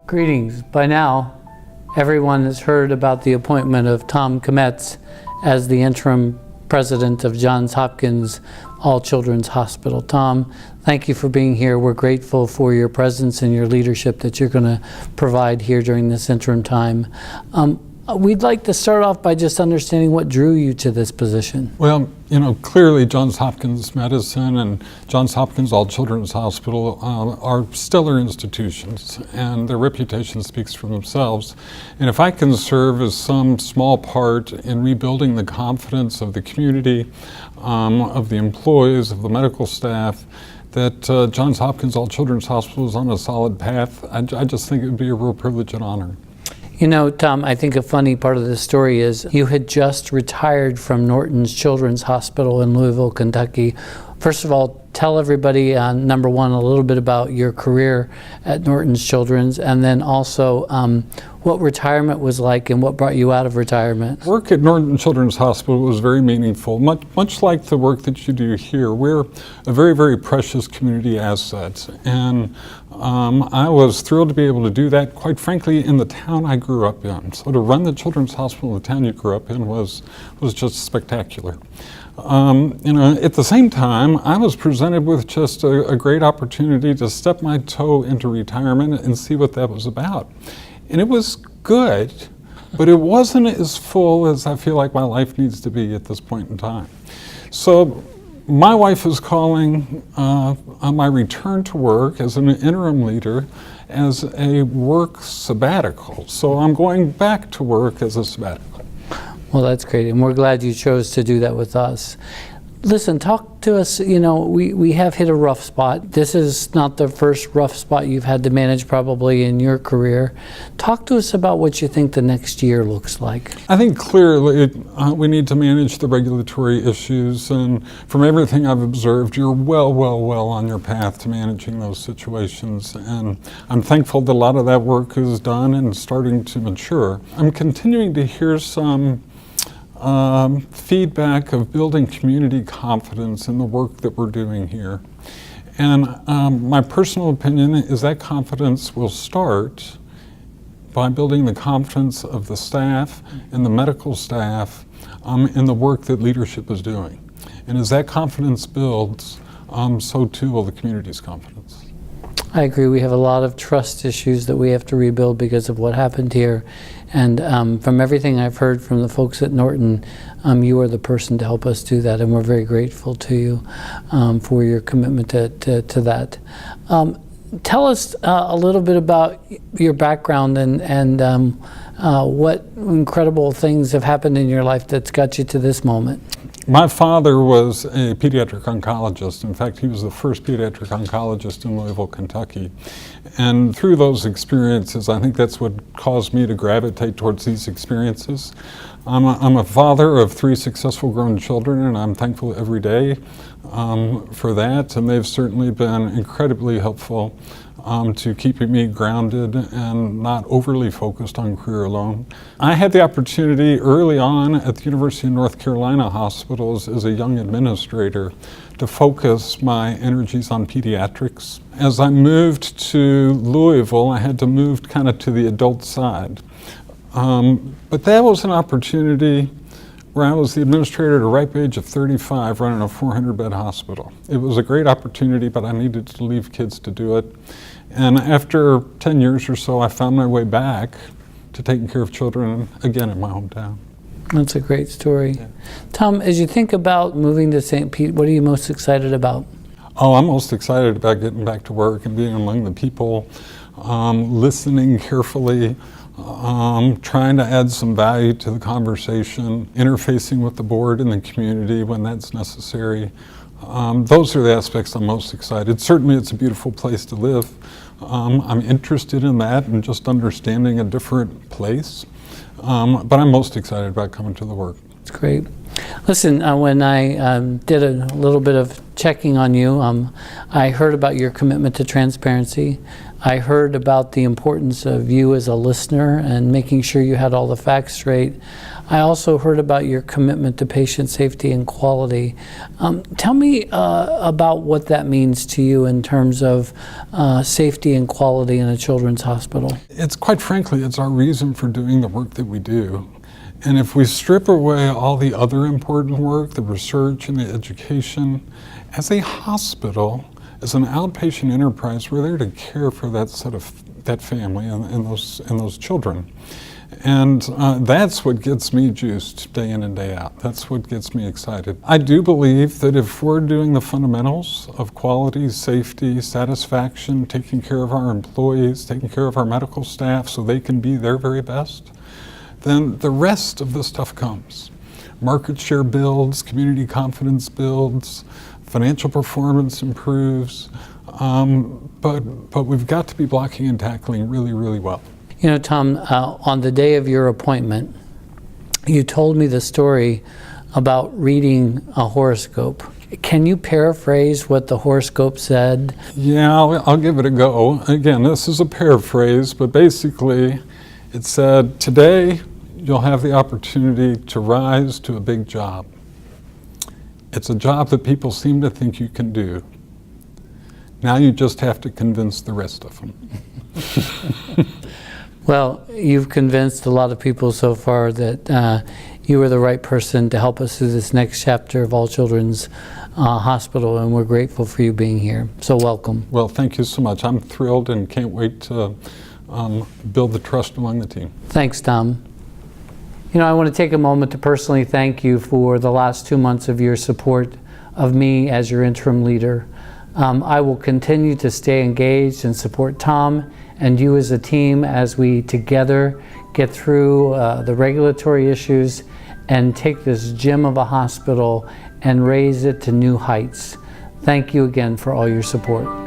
Greetings. By now, everyone has heard about the appointment of Tom Kmetz as the interim president of JohnsHopkinsAllChildren'sHospital. Hospital. Tom, thank you for being here. We're grateful for your presence and your leadership that you're going to provide here during this interim time. We'd like to start off by just understanding what drew you to this position. Well, clearly Johns Hopkins Medicine and Johns Hopkins All Children's Hospital are stellar institutions, and their reputation speaks for themselves. And if I can serve as some small part in rebuilding the confidence of the community, of the employees, of the medical staff, that Johns Hopkins All Children's Hospital is on a solid path, I just think it would be a real privilege and honor. Tom, I think a funny part of the story is you had just retired from Norton's Children's Hospital in Louisville, Kentucky. First of all, tell everybody, number one, a little bit about your career at Norton's Children's, and then also what retirement was like and what brought you out of retirement. Work at Norton Children's Hospital was very meaningful. Much like the work that you do here, we're a very, very precious community asset. And I was thrilled to be able to do that, quite frankly, in the town I grew up in. So to run the Children's Hospital in the town you grew up in was just spectacular. At the same time, I was presented with just a great opportunity to step my toe into retirement and see what that was about. And it was good, but it wasn't as full as I feel like my life needs to be at this point in time. So my wife is calling on my return to work as an interim leader as a work sabbatical. So I'm going back to work as a sabbatical. Well, that's great, and we're glad you chose to do that with us. Listen, talk to us. We have hit a rough spot. This is not the first rough spot you've had to manage probably in your career. Talk to us about what you think the next year looks like. I think clearly we need to manage the regulatory issues, and from everything I've observed, you're well on your path to managing those situations, and I'm thankful that a lot of that work is done and starting to mature. I'm continuing to hear some feedback of building community confidence in the work that we're doing here. And my personal opinion is that confidence will start by building the confidence of the staff and the medical staff in the work that leadership is doing. And as that confidence builds, so too will the community's confidence. I agree. We have a lot of trust issues that we have to rebuild because of what happened here. And from everything I've heard from the folks at Norton, you are the person to help us do that, and we're very grateful to you for your commitment to that. Tell us a little bit about your background and what incredible things have happened in your life that's got you to this moment. My father was a pediatric oncologist. In fact, he was the first pediatric oncologist in Louisville, Kentucky. And through those experiences, I think that's what caused me to gravitate towards these experiences. I'm a father of 3 successful grown children, and I'm thankful every day for that. And they've certainly been incredibly helpful to keeping me grounded and not overly focused on career alone. I had the opportunity early on at the University of North Carolina hospitals as a young administrator to focus my energies on pediatrics. As I moved to Louisville, I had to move kind of to the adult side. But that was an opportunity where I was the administrator at a ripe age of 35 running a 400-bed hospital. It was a great opportunity, but I needed to leave kids to do it. And after 10 years or so, I found my way back to taking care of children again in my hometown. That's a great story. Yeah. Tom, as you think about moving to St. Pete, what are you most excited about? Oh, I'm most excited about getting back to work and being among the people, listening carefully, trying to add some value to the conversation, interfacing with the board and the community when that's necessary. Those are the aspects I'm most excited. Certainly it's a beautiful place to live. I'm interested in that and just understanding a different place. But I'm most excited about coming to the work. That's great. Listen, when I did a little bit of checking on you, I heard about your commitment to transparency. I heard about the importance of you as a listener and making sure you had all the facts straight. I also heard about your commitment to patient safety and quality. Tell me about what that means to you in terms of safety and quality in a children's hospital. It's quite frankly, it's our reason for doing the work that we do. And if we strip away all the other important work, the research and the education, as a hospital, as an outpatient enterprise, we're there to care for that family and those children. And that's what gets me juiced day in and day out. That's what gets me excited. I do believe that if we're doing the fundamentals of quality, safety, satisfaction, taking care of our employees, taking care of our medical staff so they can be their very best, then the rest of the stuff comes. Market share builds, community confidence builds, financial performance improves, but we've got to be blocking and tackling really, really well. You know, Tom, on the day of your appointment, you told me the story about reading a horoscope. Can you paraphrase what the horoscope said? Yeah, I'll give it a go. Again, this is a paraphrase, but basically it said, today you'll have the opportunity to rise to a big job. It's a job that people seem to think you can do. Now you just have to convince the rest of them. Well, you've convinced a lot of people so far that you are the right person to help us through this next chapter of All Children's Hospital, and we're grateful for you being here. So welcome. Well, thank you so much. I'm thrilled and can't wait to build the trust among the team. Thanks, Tom. You know, I want to take a moment to personally thank you for the last 2 months of your support of me as your interim leader. I will continue to stay engaged and support Tom and you as a team as we together get through the regulatory issues and take this gem of a hospital and raise it to new heights. Thank you again for all your support.